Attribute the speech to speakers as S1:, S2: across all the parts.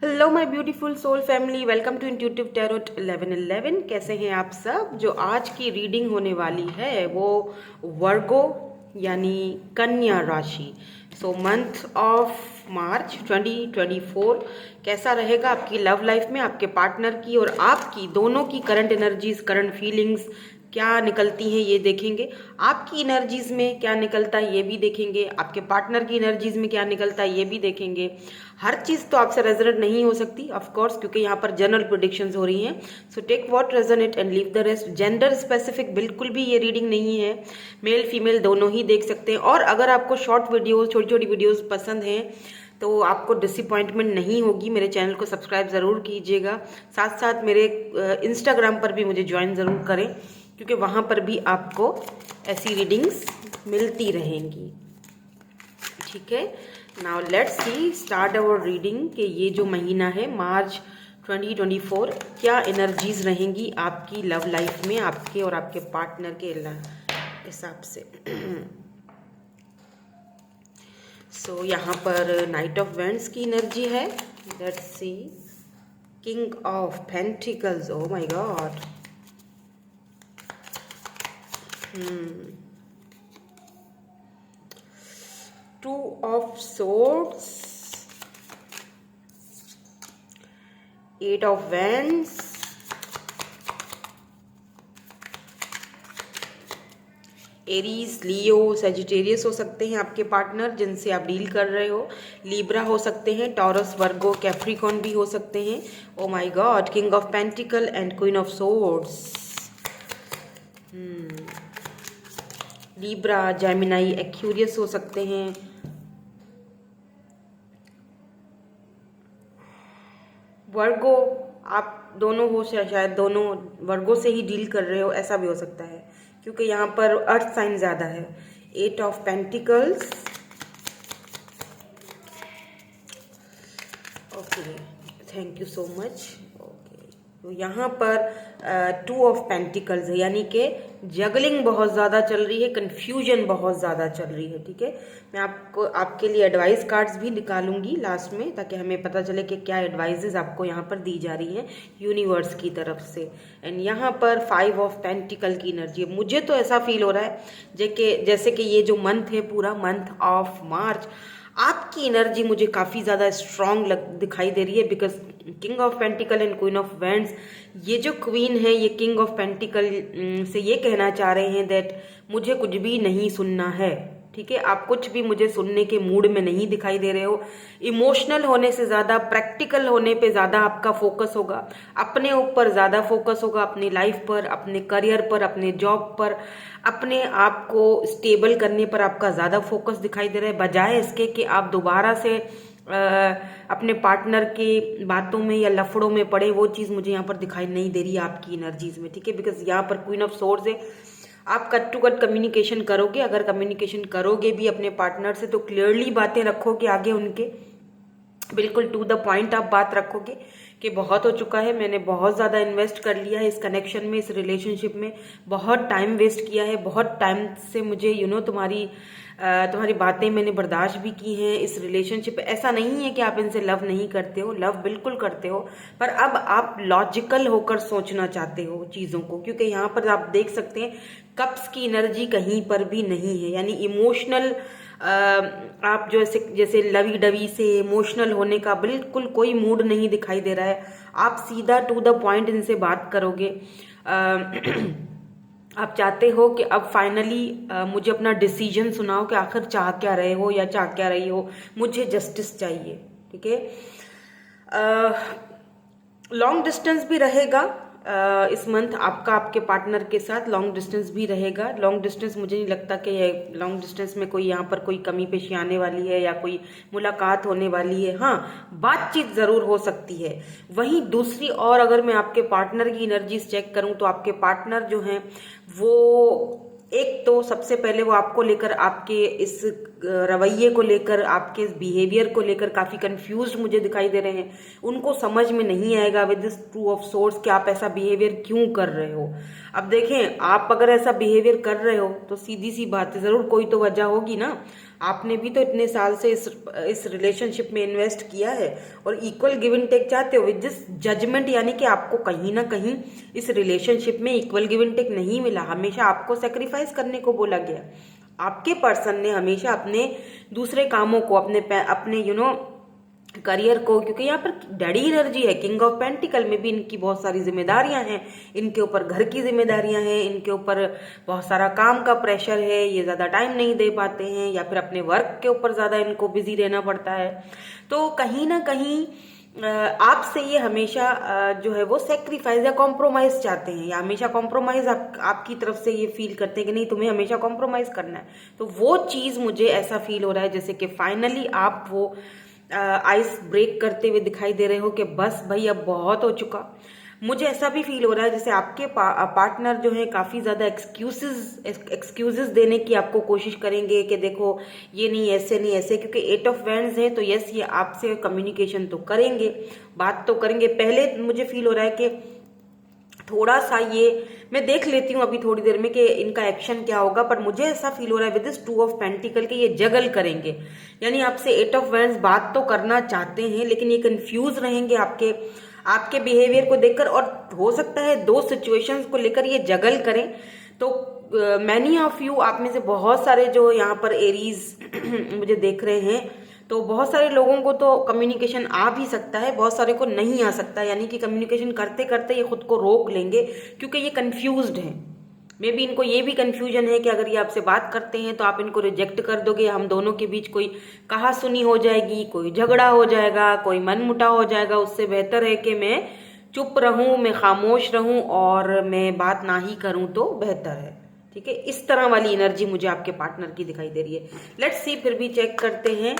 S1: Hello my beautiful soul family, welcome to intuitive tarot 1111। कैसे हैं आप सब। जो आज की रीडिंग होने वाली है वो वर्गो यानी कन्या राशि। सो मंथ ऑफ मार्च 2024 कैसा रहेगा आपकी लव लाइफ में, आपके पार्टनर की और आपकी दोनों की करंट एनर्जीज, करंट फीलिंग्स क्या निकलती हैं ये देखेंगे। आपकी एनर्जीज में क्या निकलता है ये भी देखेंगे, आपके पार्टनर की एनर्जीज में क्या निकलता है ये भी देखेंगे। हर चीज तो आपसे रेजोनेट नहीं हो सकती ऑफ कोर्स, क्योंकि यहाँ पर जनरल प्रेडिक्शंस हो रही हैं। So take what resonate and leave the rest. Gender specific बिल्कुल भी ये रीडिंग नहीं है, मेल फीमेल दोनों ही देख सकते हैं। और अगर आपको शॉर्ट वीडियोज, छोटी छोटी वीडियोज पसंद हैं तो आपको डिसअपॉइंटमेंट नहीं होगी। मेरे चैनल को सब्सक्राइब ज़रूर कीजिएगा, साथ साथ मेरे इंस्टाग्राम पर भी मुझे ज्वाइन ज़रूर करें, क्योंकि वहाँ पर भी आपको ऐसी रीडिंग्स मिलती रहेंगी। ठीक है, now let's see start our reading कि ये जो महीना है मार्च 2024 क्या एनर्जीज रहेंगी आपकी लव लाइफ में, आपके और आपके पार्टनर के हिसाब से। सो यहाँ पर नाइट ऑफ वेंड्स की एनर्जी है। Let's see king of pentacles, oh my god, two of swords, eight of wands, Aries, Leo, Sagittarius हो सकते हैं आपके पार्टनर जिनसे आप डील कर रहे हो। लिब्रा हो सकते हैं, टॉरस, वर्गो, कैप्रिकॉन भी हो सकते हैं। ओ my God, king of pentacle and queen of swords. Libra, Gemini, Aquarius हो सकते हैं। वर्गो, आप दोनों हो, शायद दोनों वर्गो से ही डील कर रहे हो, ऐसा भी हो सकता है क्योंकि यहाँ पर अर्थ साइन ज़्यादा है। Eight of pentacles, okay, thank you so much. Okay, तो यहाँ पर टू ऑफ पेंटिकल्स है, यानी कि जगलिंग बहुत ज़्यादा चल रही है, कन्फ्यूजन बहुत ज़्यादा चल रही है। ठीक है, मैं आपको आपके लिए एडवाइस कार्ड्स भी निकालूंगी लास्ट में, ताकि हमें पता चले कि क्या एडवाइजेज आपको यहाँ पर दी जा रही हैं यूनिवर्स की तरफ से। एंड यहाँ पर फाइव ऑफ पेंटिकल की एनर्जी है। मुझे तो ऐसा फील हो रहा है जैसे कि ये जो मंथ है, पूरा मंथ ऑफ मार्च, आपकी एनर्जी मुझे काफ़ी ज़्यादा स्ट्रॉन्ग दिखाई दे रही है। Because king of pentacle and queen of wands, ये जो क्वीन है ये किंग ऑफ पेंटिकल से ये कहना चाह रहे हैं दैट मुझे कुछ भी नहीं सुनना है। ठीक है, आप कुछ भी मुझे सुनने के मूड में नहीं दिखाई दे रहे हो। इमोशनल होने से ज़्यादा प्रैक्टिकल होने पे ज़्यादा आपका फोकस होगा, अपने ऊपर ज़्यादा फोकस होगा, अपनी लाइफ पर, अपने करियर पर, अपने जॉब पर, अपने आप को स्टेबल करने पर आपका ज़्यादा फोकस दिखाई दे रहा है, बजाय इसके कि आप दोबारा से अपने पार्टनर के बातों में या लफड़ों में पड़े। वो चीज़ मुझे यहाँ पर दिखाई नहीं दे रही है आपकी एनर्जीज में। ठीक है, बिकॉज यहाँ पर क्वीन ऑफ सोर्ड्स है। आप कट टू कट कम्युनिकेशन करोगे, अगर कम्युनिकेशन करोगे भी अपने पार्टनर से तो क्लियरली बातें रखोगे आगे उनके, बिल्कुल टू द पॉइंट आप बात रखोगे कि बहुत हो चुका है, मैंने बहुत ज़्यादा इन्वेस्ट कर लिया है इस कनेक्शन में, इस रिलेशनशिप में, बहुत टाइम वेस्ट किया है, बहुत टाइम से मुझे तुम्हारी बातें मैंने बर्दाश्त भी की हैं इस रिलेशनशिप। ऐसा नहीं है कि आप इनसे लव नहीं करते हो, लव बिल्कुल करते हो, पर अब आप लॉजिकल होकर सोचना चाहते हो चीज़ों को, क्योंकि यहाँ पर आप देख सकते हैं कप्स की एनर्जी कहीं पर भी नहीं है। यानी इमोशनल आप जैसे लवी डवी से इमोशनल होने का बिल्कुल कोई मूड नहीं दिखाई दे रहा है। आप सीधा टू द पॉइंट इनसे बात करोगे। आप चाहते हो कि अब फाइनली मुझे अपना डिसीजन सुनाओ कि आखिर चाह क्या रहे हो या चाह क्या रही हो, मुझे जस्टिस चाहिए। ठीक है, लॉन्ग डिस्टेंस भी रहेगा इस मंथ आपका, आपके पार्टनर के साथ लॉन्ग डिस्टेंस भी रहेगा। लॉन्ग डिस्टेंस मुझे नहीं लगता कि लॉन्ग डिस्टेंस में कोई यहाँ पर कोई कमी पेशी आने वाली है या कोई मुलाकात होने वाली है। हाँ, बातचीत ज़रूर हो सकती है। वहीं दूसरी और अगर मैं आपके पार्टनर की एनर्जीज चेक करूँ तो आपके पार्टनर जो हैं वो, एक तो सबसे पहले वो आपको लेकर आपके इस रवैये को लेकर, आपके इस बिहेवियर को लेकर काफ़ी कंफ्यूज्ड मुझे दिखाई दे रहे हैं। उनको समझ में नहीं आएगा with this two of source कि आप ऐसा बिहेवियर क्यों कर रहे हो। अब देखें, आप अगर ऐसा बिहेवियर कर रहे हो तो सीधी सी बात है, ज़रूर कोई तो वजह होगी ना। आपने भी तो इतने साल से इस रिलेशनशिप में इन्वेस्ट किया है और इक्वल गिव एंड टेक चाहते हो विद दिस जजमेंट, यानी कि आपको कहीं ना कहीं इस रिलेशनशिप में इक्वल गिव एंड टेक नहीं मिला। हमेशा आपको सेक्रीफाइस करने को बोला गया। आपके पर्सन ने हमेशा अपने दूसरे कामों को, अपने करियर को, क्योंकि यहाँ पर डैडी एनर्जी है, किंग ऑफ पेंटिकल में भी इनकी बहुत सारी जिम्मेदारियां हैं, इनके ऊपर घर की जिम्मेदारियां हैं, इनके ऊपर बहुत सारा काम का प्रेशर है, ये ज़्यादा टाइम नहीं दे पाते हैं या फिर अपने वर्क के ऊपर ज़्यादा इनको बिजी रहना पड़ता है। तो कहीं ना कहीं आपसे ये हमेशा जो है वो सेक्रीफाइस या कॉम्प्रोमाइज चाहते हैं, या हमेशा कॉम्प्रोमाइज आपकी तरफ से ये फील करते हैं कि नहीं, तुम्हें हमेशा कॉम्प्रोमाइज करना है। तो वो चीज़ मुझे ऐसा फील हो रहा है जैसे कि फाइनली आप वो आइस ब्रेक करते हुए दिखाई दे रहे हो कि बस भाई अब बहुत हो चुका। मुझे ऐसा भी फील हो रहा है जैसे आपके पार्टनर जो है काफ़ी ज़्यादा एक्सक्यूजेस देने की आपको कोशिश करेंगे कि देखो ये नहीं, ऐसे नहीं, ऐसे, क्योंकि 8 ऑफ वैंड्स है तो यस, ये आपसे कम्युनिकेशन तो करेंगे, बात तो करेंगे। पहले मुझे फील हो रहा है कि थोड़ा सा ये मैं देख लेती हूँ अभी थोड़ी देर में कि इनका एक्शन क्या होगा, पर मुझे ऐसा फील हो रहा है विद दिस 2 ऑफ पेंटिकल के ये जगल करेंगे, यानी आपसे 8 ऑफ वैंड्स बात तो करना चाहते हैं लेकिन ये कंफ्यूज रहेंगे आपके बिहेवियर को देखकर, और हो सकता है 2 सिचुएशंस को लेकर ये जगल करें। तो मैनी ऑफ यू, आप में से बहुत सारे जो यहाँ पर एरीज मुझे देख रहे हैं, तो बहुत सारे लोगों को तो कम्युनिकेशन आ भी सकता है, बहुत सारे को नहीं आ सकता, यानी कि कम्युनिकेशन करते करते ये खुद को रोक लेंगे क्योंकि ये कंफ्यूज्ड हैं। मे बी इनको ये भी कंफ्यूजन है कि अगर ये आपसे बात करते हैं तो आप इनको रिजेक्ट कर दोगे, हम दोनों के बीच कोई कहा सुनी हो जाएगी, कोई झगड़ा हो जाएगा, कोई मनमुटाव हो जाएगा। उससे बेहतर है कि मैं चुप रहूं, मैं खामोश रहूं और मैं बात ना ही करूं तो बेहतर है। ठीक है, इस तरह वाली एनर्जी मुझे आपके पार्टनर की दिखाई दे रही है। लेट्स सी, फिर भी चेक करते हैं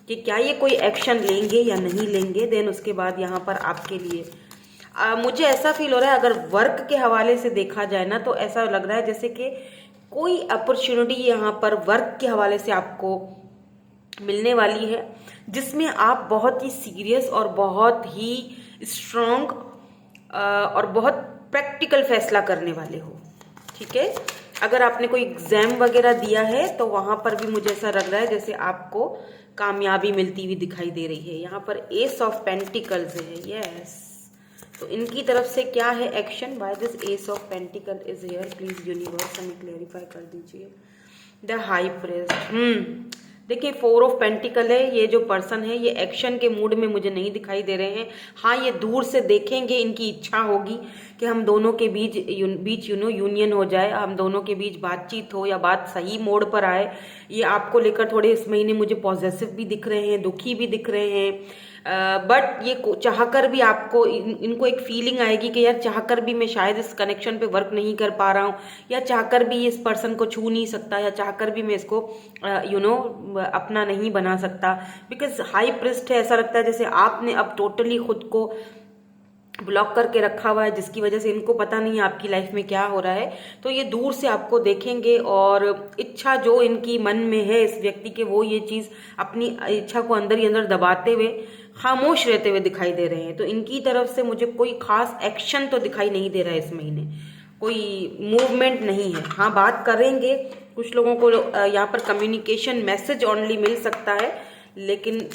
S1: कि क्या ये कोई एक्शन लेंगे या नहीं लेंगे। देन उसके बाद यहाँ पर आपके लिए मुझे ऐसा फील हो रहा है, अगर वर्क के हवाले से देखा जाए ना, तो ऐसा लग रहा है जैसे कि कोई अपॉर्चुनिटी यहाँ पर वर्क के हवाले से आपको मिलने वाली है जिसमें आप बहुत ही सीरियस और बहुत ही स्ट्रॉन्ग और बहुत प्रैक्टिकल फैसला करने वाले हो। ठीक है, अगर आपने कोई एग्जाम वगैरह दिया है तो वहां पर भी मुझे ऐसा लग रहा है जैसे आपको कामयाबी मिलती हुई दिखाई दे रही है। यहाँ पर एस ऑफ पेंटिकल्स है, यस। तो इनकी तरफ से क्या है action, by this ace of pentacle is here, please universe हमें क्लेरिफाई कर दीजिए। द हाई प्रेस्ट, देखिए 4 ऑफ पेंटिकल है, ये जो पर्सन है ये एक्शन के मूड में मुझे नहीं दिखाई दे रहे हैं। हाँ, ये दूर से देखेंगे, इनकी इच्छा होगी कि हम दोनों के बीच यूनियन हो जाए, हम दोनों के बीच बातचीत हो या बात सही मोड़ पर आए। ये आपको लेकर थोड़े इस महीने मुझे पॉजिटिव भी दिख रहे हैं, दुखी भी दिख रहे हैं, बट ये चाहकर भी आपको इनको एक फीलिंग आएगी कि यार चाहकर भी मैं शायद इस कनेक्शन पे वर्क नहीं कर पा रहा हूँ, या चाहकर भी इस पर्सन को छू नहीं सकता, या चाहकर भी मैं इसको अपना नहीं बना सकता। बिकॉज हाई प्रिस्ट है, ऐसा लगता है जैसे आपने अब टोटली खुद को ब्लॉक करके रखा हुआ है, जिसकी वजह से इनको पता नहीं है आपकी लाइफ में क्या हो रहा है। तो ये दूर से आपको देखेंगे और इच्छा जो इनकी मन में है इस व्यक्ति के, वो ये चीज अपनी इच्छा को अंदर ही अंदर दबाते हुए खामोश रहते हुए दिखाई दे रहे हैं। तो इनकी तरफ से मुझे कोई खास एक्शन तो दिखाई नहीं दे रहा है इस महीने, कोई मूवमेंट नहीं है। हाँ, बात करेंगे, कुछ लोगों को यहाँ पर कम्युनिकेशन मैसेज ओनली मिल सकता है, लेकिन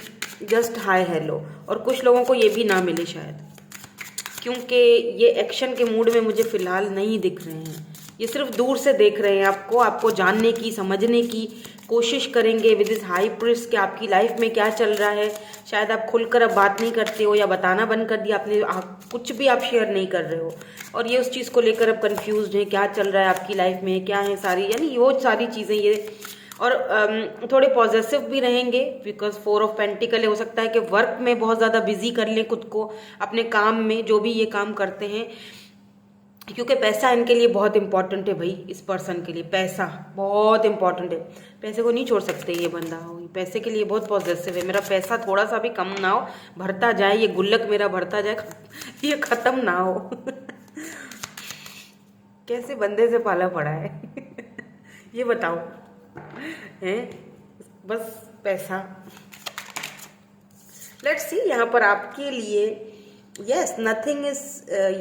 S1: जस्ट हाय हेलो, और कुछ लोगों को ये भी ना मिले शायद, क्योंकि ये एक्शन के मूड में मुझे फिलहाल नहीं दिख रहे हैं। ये सिर्फ दूर से देख रहे हैं आपको जानने की, समझने की कोशिश करेंगे विद इस हाई प्रिस्ट कि आपकी लाइफ में क्या चल रहा है। शायद आप खुलकर अब बात नहीं करते हो या बताना बंद कर दिया आपने, कुछ भी आप शेयर नहीं कर रहे हो, और ये उस चीज़ को लेकर अब कंफ्यूज्ड है, क्या चल रहा है आपकी लाइफ में, क्या है सारी, यानी वो सारी चीज़ें ये। और थोड़े पॉजिटिव भी रहेंगे बिकॉज 4 ऑफ पेंटिकल है। हो सकता है कि वर्क में बहुत ज़्यादा बिजी कर लें खुद को, अपने काम में जो भी ये काम करते हैं, क्योंकि पैसा इनके लिए बहुत इंपॉर्टेंट है भाई। इस पर्सन के लिए पैसा बहुत इंपॉर्टेंट है, पैसे को नहीं छोड़ सकते ये बंदा, पैसे के लिए बहुत पॉजिटिव है। मेरा पैसा थोड़ा सा भी कम ना हो, भरता जाए, ये गुल्लक मेरा भरता जाए, ये खत्म ना हो। कैसे बंदे से पाला पड़ा है। ये बताओ, हैं बस पैसा। लेट्स सी यहाँ पर आपके लिए, yes nothing is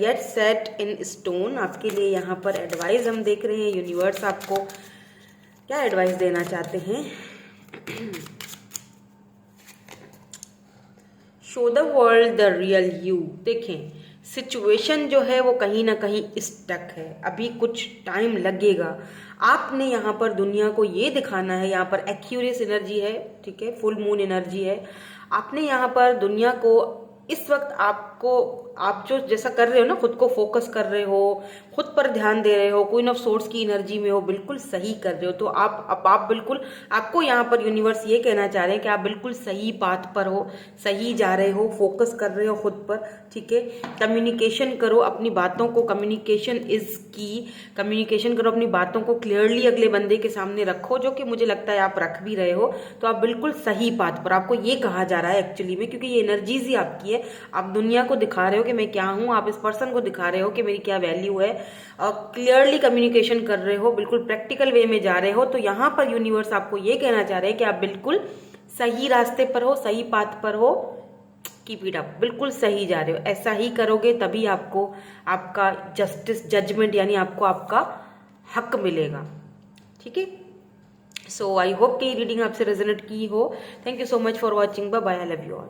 S1: yet set in stone. आपके लिए यहाँ पर एडवाइस हम देख रहे हैं, यूनिवर्स आपको क्या एडवाइस देना चाहते हैं। Show the world the real you. देखें सिचुएशन जो है वो कहीं ना कहीं स्टक है, अभी कुछ टाइम लगेगा। आपने यहाँ पर दुनिया को ये दिखाना है, यहाँ पर एक्यूरियस एनर्जी है, ठीक है, फुल मून एनर्जी है। आपने यहाँ पर दुनिया को इस वक्त आप जो जैसा कर रहे हो ना, खुद को फोकस कर रहे हो, खुद पर ध्यान दे रहे हो, क्वीन ऑफ सोर्स की एनर्जी में हो, बिल्कुल सही कर रहे हो। तो आप बिल्कुल, आपको यहाँ पर यूनिवर्स ये कहना चाह रहे हैं कि आप बिल्कुल सही पाथ पर हो, सही जा रहे हो, फोकस कर रहे हो खुद पर, ठीक है। कम्युनिकेशन करो अपनी बातों को, कम्युनिकेशन इज की। कम्युनिकेशन करो, अपनी बातों को क्लियरली अगले बंदे के सामने रखो, जो कि मुझे लगता है आप रख भी रहे हो। तो आप बिल्कुल सही पाथ पर, आपको ये कहा जा रहा है एक्चुअली में, क्योंकि ये एनर्जीज ही आपकी है। आप दुनिया को दिखा रहे हो कि मैं क्या हूं, आप इस पर्सन को दिखा रहे हो कि मेरी क्या वैल्यू है, और क्लियरली कम्युनिकेशन कर रहे हो, बिल्कुल प्रैक्टिकल वे में जा रहे हो। तो यहाँ पर यूनिवर्स आपको ये कहना चाह रहे हैं कि आप बिल्कुल सही रास्ते पर हो, सही पाथ पर हो। कीप इट अप, बिल्कुल सही जा रहे हो। ऐसा ही करोगे तभी आपको आपका जस्टिस, जजमेंट यानी आपको आपका हक मिलेगा, ठीक है। सो आई होप कि रीडिंग आपसे रेजोनेट की हो। Thank you so much for watching. Bye bye, I love you all.